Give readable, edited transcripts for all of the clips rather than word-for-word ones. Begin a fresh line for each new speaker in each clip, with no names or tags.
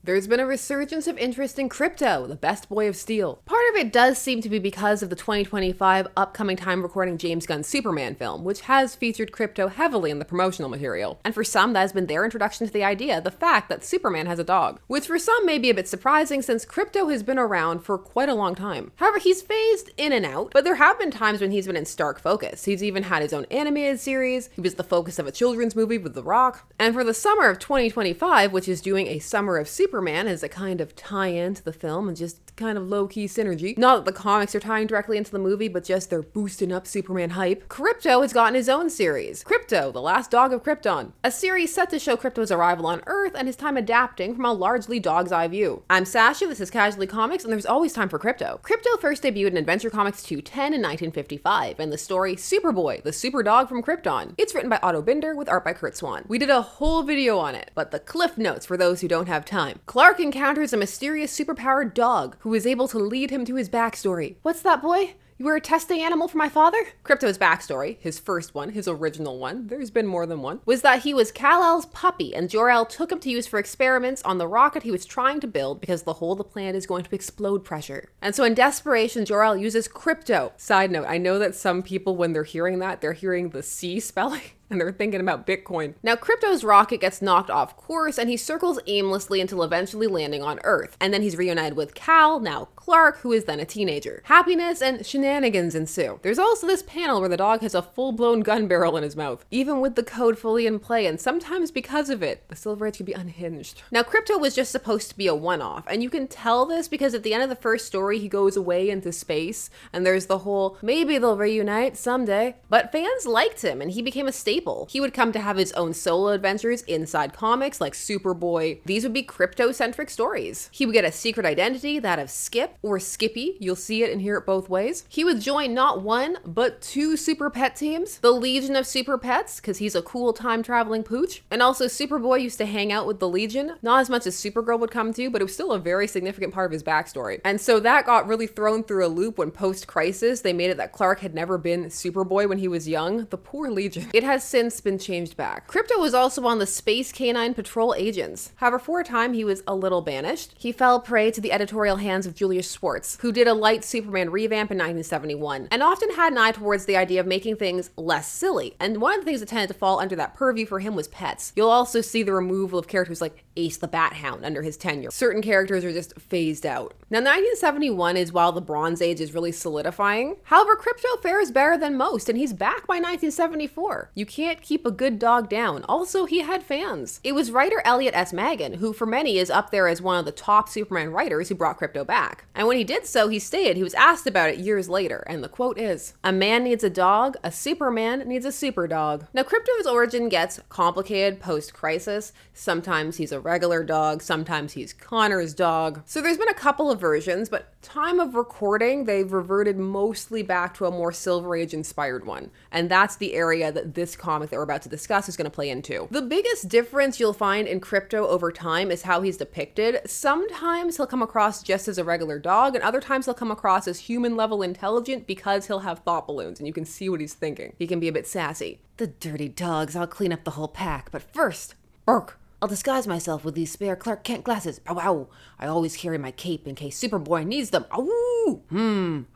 There's been a resurgence of interest in Krypto, the best boy of steel. Part of it does seem to be because of the 2025 upcoming time recording James Gunn's Superman film, which has featured Krypto heavily in the promotional material. And for some, that has been their introduction to the idea, the fact that Superman has a dog. Which for some may be a bit surprising since Krypto has been around for quite a long time. However, he's phased in and out, but there have been times when he's been in stark focus. He's even had his own animated series, he was the focus of a children's movie with The Rock, and for the summer of 2025, which is doing a Summer of Superman as a kind of tie-in to the film and just kind of low-key synergy. Not that the comics are tying directly into the movie, but just they're boosting up Superman hype. Krypto has gotten his own series, Krypto, the Last Dog of Krypton, a series set to show Krypto's arrival on Earth and his time adapting from a largely dog's eye view. I'm Sasha, this is Casually Comics, and there's always time for Krypto. Krypto first debuted in Adventure Comics 210 in 1955, and the story Superboy, the super dog from Krypton. It's written by Otto Binder with art by Kurt Swan. We did a whole video on it, but the cliff notes for those who don't have time. Clark encounters a mysterious superpowered dog who is able to lead him to his backstory. What's that, boy? You were a testing animal for my father? Krypto's backstory, his first one, his original one, there's been more than one, was that he was Kal-El's puppy and Jor-El took him to use for experiments on the rocket he was trying to build because the whole of the planet is going to explode pressure. And so in desperation, Jor-El uses Krypto. Side note, I know that some people when they're hearing that, they're hearing the C spelling. And they're thinking about Bitcoin. Now, Krypto's rocket gets knocked off course and he circles aimlessly until eventually landing on Earth. And then he's reunited with Kal, now Clark, who is then a teenager. Happiness and shenanigans ensue. There's also this panel where the dog has a full-blown gun barrel in his mouth, even with the code fully in play, and sometimes because of it, the Silver Age can be unhinged. Now, Krypto was just supposed to be a one-off, and you can tell this because at the end of the first story, he goes away into space, and there's the whole, maybe they'll reunite someday. But fans liked him, and he became a staple. He would come to have his own solo adventures inside comics like Superboy. These would be Krypto-centric stories. He would get a secret identity, that of Skip or Skippy. You'll see it and hear it both ways. He would join not one, but two super pet teams. The Legion of Super Pets, because he's a cool time-traveling pooch. And also Superboy used to hang out with the Legion. Not as much as Supergirl would come to, but it was still a very significant part of his backstory. And so that got really thrown through a loop when post-Crisis, they made it that Clark had never been Superboy when he was young. The poor Legion. It has since been changed back. Krypto was also on the Space Canine Patrol agents. However, for a time, he was a little banished. He fell prey to the editorial hands of Julius Schwartz, who did a light Superman revamp in 1971, and often had an eye towards the idea of making things less silly. And one of the things that tended to fall under that purview for him was pets. You'll also see the removal of characters like Ace the Bat Hound under his tenure. Certain characters are just phased out. Now, 1971 is while the Bronze Age is really solidifying. However, Krypto fares better than most, and he's back by 1974. You can't keep a good dog down. Also, he had fans. It was writer Elliot S. Magan, who for many is up there as one of the top Superman writers who brought Krypto back. And when he did so, he stated, he was asked about it years later, and the quote is, "A man needs a dog, a Superman needs a super dog." Now, Krypto's origin gets complicated post-Crisis. Sometimes he's a regular dog, sometimes he's Connor's dog. So there's been a couple of versions, but time of recording, they've reverted mostly back to a more Silver Age inspired one. And that's the area that this comic that we're about to discuss is going to play into. The biggest difference you'll find in Krypto over time is how he's depicted. Sometimes he'll come across just as a regular dog, and other times he'll come across as human level intelligent because he'll have thought balloons and you can see what he's thinking. He can be a bit sassy. "The dirty dogs, I'll clean up the whole pack, but first, bark. I'll disguise myself with these spare Clark Kent glasses. Bow wow. I always carry my cape in case Superboy needs them. Ow!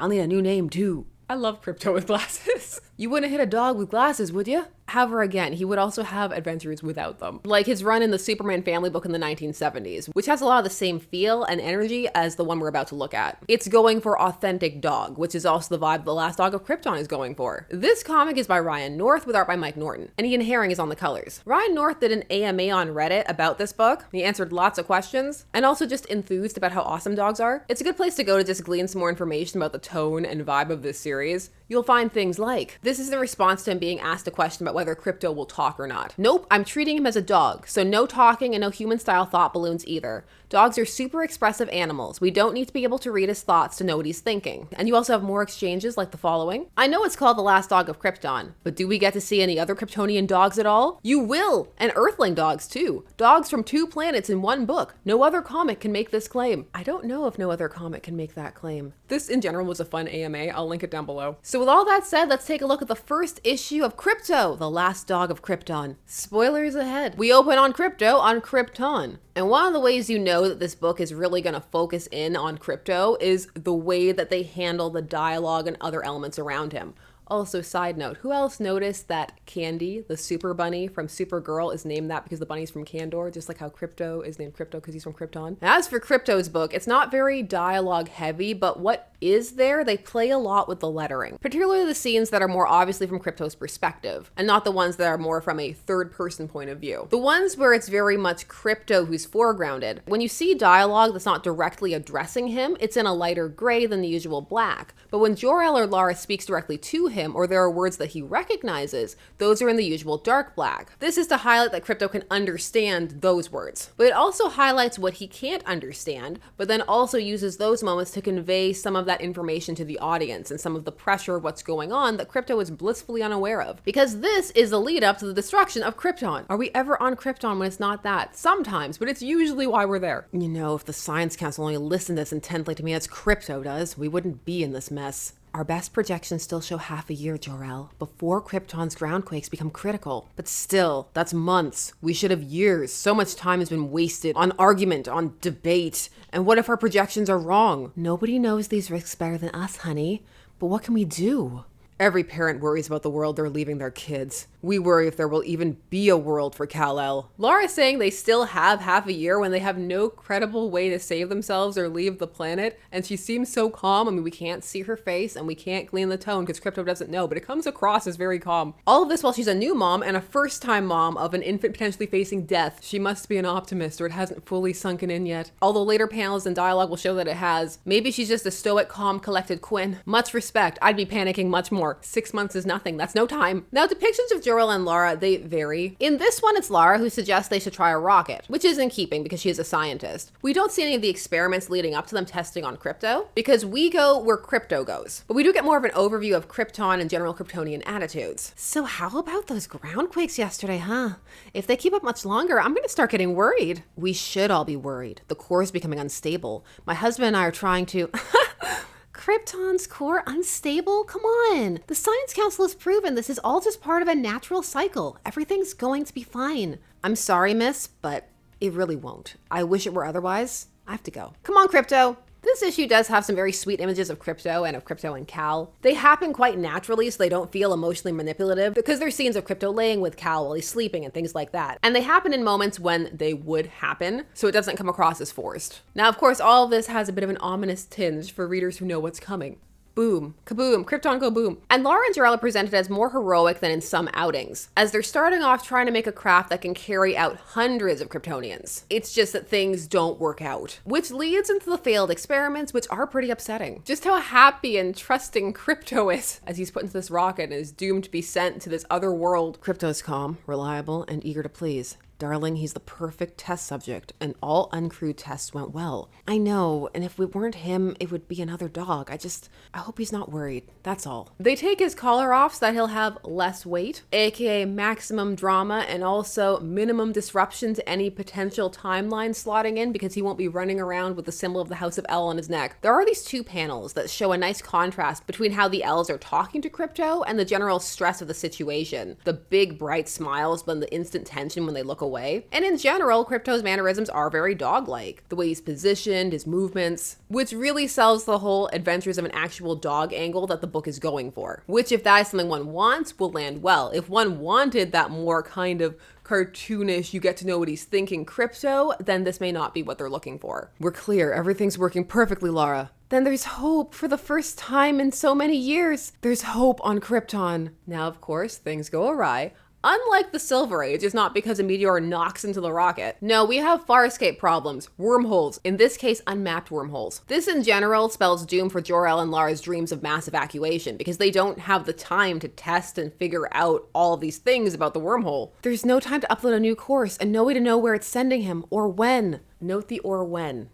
I'll need a new name too." I love Krypto with glasses. You wouldn't hit a dog with glasses, would you? However, again, he would also have adventures without them. Like his run in the Superman family book in the 1970s, which has a lot of the same feel and energy as the one we're about to look at. It's going for authentic dog, which is also the vibe the Last Dog of Krypton is going for. This comic is by Ryan North with art by Mike Norton, and Ian Herring is on the colors. Ryan North did an AMA on Reddit about this book. He answered lots of questions, and also just enthused about how awesome dogs are. It's a good place to go to just glean some more information about the tone and vibe of this series. You'll find things like, this is in response to him being asked a question about whether Krypto will talk or not. "Nope, I'm treating him as a dog, so no talking and no human-style thought balloons either. Dogs are super expressive animals. We don't need to be able to read his thoughts to know what he's thinking." And you also have more exchanges like the following. "I know it's called The Last Dog of Krypton, but do we get to see any other Kryptonian dogs at all? You will! And Earthling dogs too. Dogs from 2 planets in one book. No other comic can make this claim." I don't know if no other comic can make that claim. This in general was a fun AMA. I'll link it down below. So with all that said, let's take a look look at the first issue of Krypto, the Last Dog of Krypton. Spoilers ahead. We open on Krypto on Krypton. And one of the ways you know that this book is really going to focus in on Krypto is the way that they handle the dialogue and other elements around him. Also, side note, who else noticed that Candy, the super bunny from Supergirl, is named that because the bunny's from Kandor, just like how Krypto is named Krypto because he's from Krypton? As for Krypto's book, it's not very dialogue heavy, but what is there, they play a lot with the lettering, particularly the scenes that are more obviously from Krypto's perspective, and not the ones that are more from a third-person point of view. The ones where it's very much Krypto who's foregrounded. When you see dialogue that's not directly addressing him, it's in a lighter gray than the usual black. But when Jor-El or Lara speaks directly to him, or there are words that he recognizes, those are in the usual dark black. This is to highlight that Krypto can understand those words. But it also highlights what he can't understand, but then also uses those moments to convey some of that information to the audience and some of the pressure of what's going on that Krypto is blissfully unaware of. Because this is the lead up to the destruction of Krypton. Are we ever on Krypton when it's not that? Sometimes, but it's usually why we're there. You know, if the Science Council only listened as intently to me as Krypto does, we wouldn't be in this mess. Our best projections still show half a year, Jor-El, before Krypton's groundquakes become critical. But still, that's months. We should have years. So much time has been wasted on argument, on debate. And what if our projections are wrong? Nobody knows these risks better than us, honey. But what can we do? Every parent worries about the world they're leaving their kids. We worry if there will even be a world for Kal-El. Lara's saying they still have half a year when they have no credible way to save themselves or leave the planet, and she seems so calm. I mean, we can't see her face and we can't glean the tone because Krypto doesn't know, but it comes across as very calm. All of this while she's a new mom and a first-time mom of an infant potentially facing death. She must be an optimist, or it hasn't fully sunken in yet. Although later panels and dialogue will show that it has. Maybe she's just a stoic, calm, collected Quinn. Much respect. I'd be panicking much more. 6 months is nothing. That's no time. Now, depictions of Jor-El and Lara, they vary. In this one, it's Lara who suggests they should try a rocket, which is in keeping because she is a scientist. We don't see any of the experiments leading up to them testing on Krypto because we go where Krypto goes. But we do get more of an overview of Krypton and general Kryptonian attitudes. So how about those groundquakes yesterday, huh? If they keep up much longer, I'm going to start getting worried. We should all be worried. The core is becoming unstable. My husband and I are trying to... Krypton's core unstable? Come on. The Science Council has proven this is all just part of a natural cycle. Everything's going to be fine. I'm sorry, miss, but it really won't. I wish it were otherwise. I have to go. Come on, Krypto. This issue does have some very sweet images of Krypto and Kal. They happen quite naturally, so they don't feel emotionally manipulative because they're scenes of Krypto laying with Kal while he's sleeping and things like that. And they happen in moments when they would happen, so it doesn't come across as forced. Now, of course, all of this has a bit of an ominous tinge for readers who know what's coming. Boom, kaboom, Krypton go boom. And Lara and Jor-El are presented as more heroic than in some outings, as they're starting off trying to make a craft that can carry out hundreds of Kryptonians. It's just that things don't work out, which leads into the failed experiments, which are pretty upsetting. Just how happy and trusting Krypto is as he's put into this rocket and is doomed to be sent to this other world. Krypto's calm, reliable, and eager to please. Darling, he's the perfect test subject, and all uncrewed tests went well. I know, and if we weren't him, it would be another dog. I hope he's not worried. That's all. They take his collar off so that he'll have less weight, aka maximum drama, and also minimum disruption to any potential timeline slotting in because he won't be running around with the symbol of the House of L on his neck. There are these two panels that show a nice contrast between how the L's are talking to Krypto and the general stress of the situation. The big bright smiles, but the instant tension when they look away. And in general, Krypto's mannerisms are very dog-like. The way he's positioned, his movements, which really sells the whole adventures of an actual dog angle that the book is going for. Which, if that is something one wants, will land well. If one wanted that more kind of cartoonish, you get to know what he's thinking Krypto, then this may not be what they're looking for. We're clear. Everything's working perfectly, Lara. Then there's hope for the first time in so many years. There's hope on Krypton. Now, of course, things go awry. Unlike the Silver Age, it's not because a meteor knocks into the rocket. No, we have far escape problems, wormholes, in this case unmapped wormholes. This in general spells doom for Jor-El and Lara's dreams of mass evacuation because they don't have the time to test and figure out all of these things about the wormhole. There's no time to upload a new course and no way to know where it's sending him or when. Note the or when.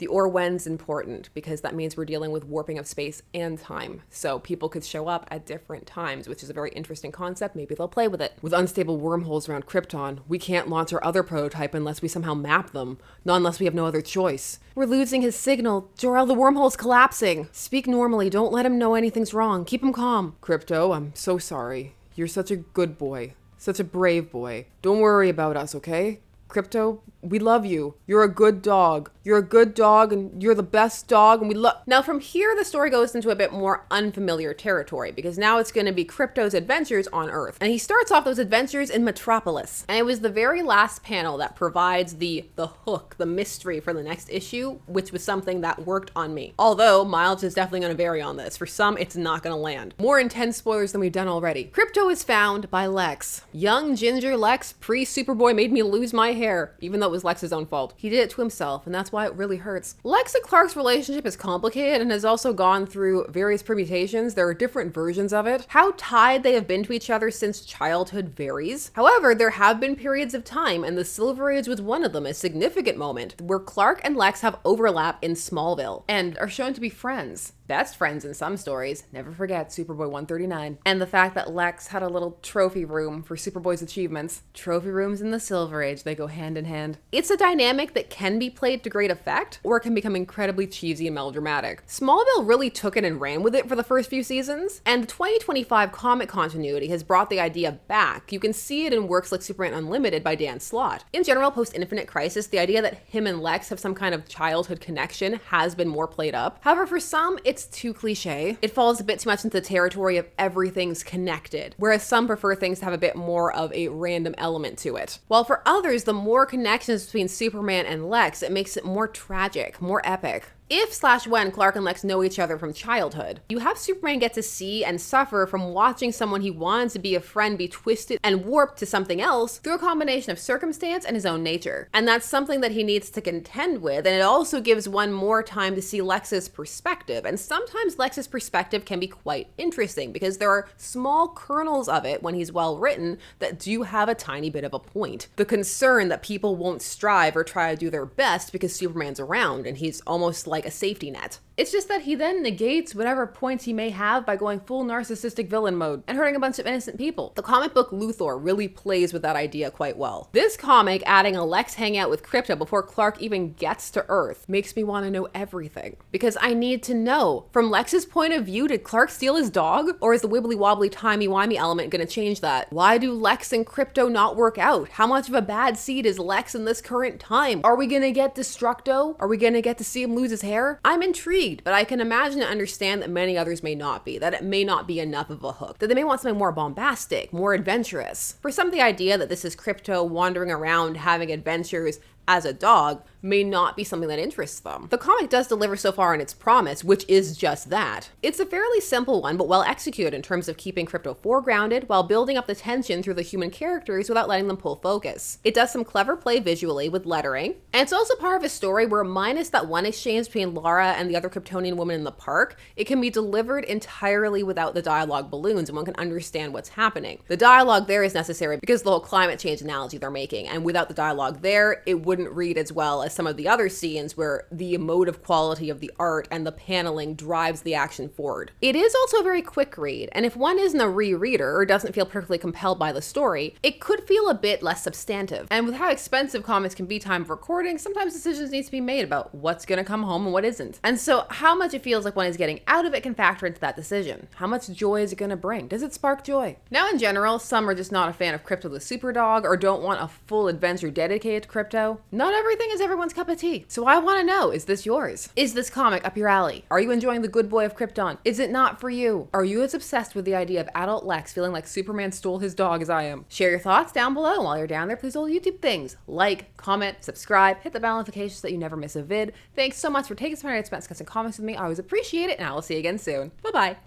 The or when's important because that means we're dealing with warping of space and time. So people could show up at different times, which is a very interesting concept. Maybe they'll play with it. With unstable wormholes around Krypton, we can't launch our other prototype unless we somehow map them, not unless we have no other choice. We're losing his signal. Jor-El, the wormhole's collapsing. Speak normally. Don't let him know anything's wrong. Keep him calm. Krypto, I'm so sorry. You're such a good boy. Such a brave boy. Don't worry about us, okay? Krypto, we love you. You're a good dog. You're a good dog and you're the best dog and we love... Now from here, the story goes into a bit more unfamiliar territory because now it's going to be Krypto's adventures on Earth. And he starts off those adventures in Metropolis. And it was the very last panel that provides the hook, the mystery for the next issue, which was something that worked on me. Although mileage is definitely going to vary on this. For some, it's not going to land. More intense spoilers than we've done already. Krypto is found by Lex. Young ginger Lex pre-Superboy made me lose my hair, even though it was Lex's own fault. He did it to himself, and that's why it really hurts. Lex and Clark's relationship is complicated and has also gone through various permutations. There are different versions of it. How tied they have been to each other since childhood varies. However, there have been periods of time, and the Silver Age was one of them, a significant moment, where Clark and Lex have overlap in Smallville, and are shown to be friends. Best friends in some stories. Never forget Superboy 139. And the fact that Lex had a little trophy room for Superboy's achievements. Trophy rooms in the Silver Age, they go hand in hand. It's a dynamic that can be played to great effect, or it can become incredibly cheesy and melodramatic. Smallville really took it and ran with it for the first few seasons, and the 2025 comic continuity has brought the idea back. You can see it in works like Superman Unlimited by Dan Slott. In general, post-Infinite Crisis, the idea that him and Lex have some kind of childhood connection has been more played up. However, for some, it's too cliche. It falls a bit too much into the territory of everything's connected, whereas some prefer things to have a bit more of a random element to it. While for others, the more connections between Superman and Lex, it makes it more tragic, more epic. If/when Clark and Lex know each other from childhood, you have Superman get to see and suffer from watching someone he wanted to be a friend be twisted and warped to something else through a combination of circumstance and his own nature. And that's something that he needs to contend with, and it also gives one more time to see Lex's perspective. And sometimes Lex's perspective can be quite interesting because there are small kernels of it when he's well written that do have a tiny bit of a point. The concern that people won't strive or try to do their best because Superman's around and he's almost like a safety net. It's just that he then negates whatever points he may have by going full narcissistic villain mode and hurting a bunch of innocent people. The comic book Luthor really plays with that idea quite well. This comic, adding a Lex hangout with Krypto before Clark even gets to Earth, makes me want to know everything. Because I need to know, from Lex's point of view, did Clark steal his dog? Or is the wibbly wobbly timey-wimey element going to change that? Why do Lex and Krypto not work out? How much of a bad seed is Lex in this current time? Are we going to get Destructo? Are we going to get to see him lose his hair? I'm intrigued. But I can imagine and understand that many others may not be, that it may not be enough of a hook, that they may want something more bombastic, more adventurous. For some, the idea that this is Krypto wandering around having adventures as a dog may not be something that interests them. The comic does deliver so far on its promise, which is just that. It's a fairly simple one, but well executed in terms of keeping Krypto foregrounded while building up the tension through the human characters without letting them pull focus. It does some clever play visually with lettering, and it's also part of a story where, minus that one exchange between Lara and the other Kryptonian woman in the park, it can be delivered entirely without the dialogue balloons and one can understand what's happening. The dialogue there is necessary because of the whole climate change analogy they're making, and without the dialogue there, it wouldn't read as well as some of the other scenes where the emotive quality of the art and the paneling drives the action forward. It is also a very quick read, and if one isn't a rereader or doesn't feel perfectly compelled by the story, it could feel a bit less substantive. And with how expensive comics can be time of recording, sometimes decisions need to be made about what's gonna come home and what isn't. And so how much it feels like one is getting out of it can factor into that decision. How much joy is it gonna bring? Does it spark joy? Now in general, some are just not a fan of Krypto the Superdog or don't want a full adventure dedicated to Krypto. Not everything is everyone's cup of tea. So I want to know, is this yours? Is this comic up your alley? Are you enjoying the good boy of Krypton? Is it not for you? Are you as obsessed with the idea of adult Lex feeling like Superman stole his dog as I am? Share your thoughts down below. While you're down there, please all YouTube things. Like, comment, subscribe, hit the bell notifications so that you never miss a vid. Thanks so much for taking some time to spend discussing comics with me. I always appreciate it, and I will see you again soon. Bye-bye.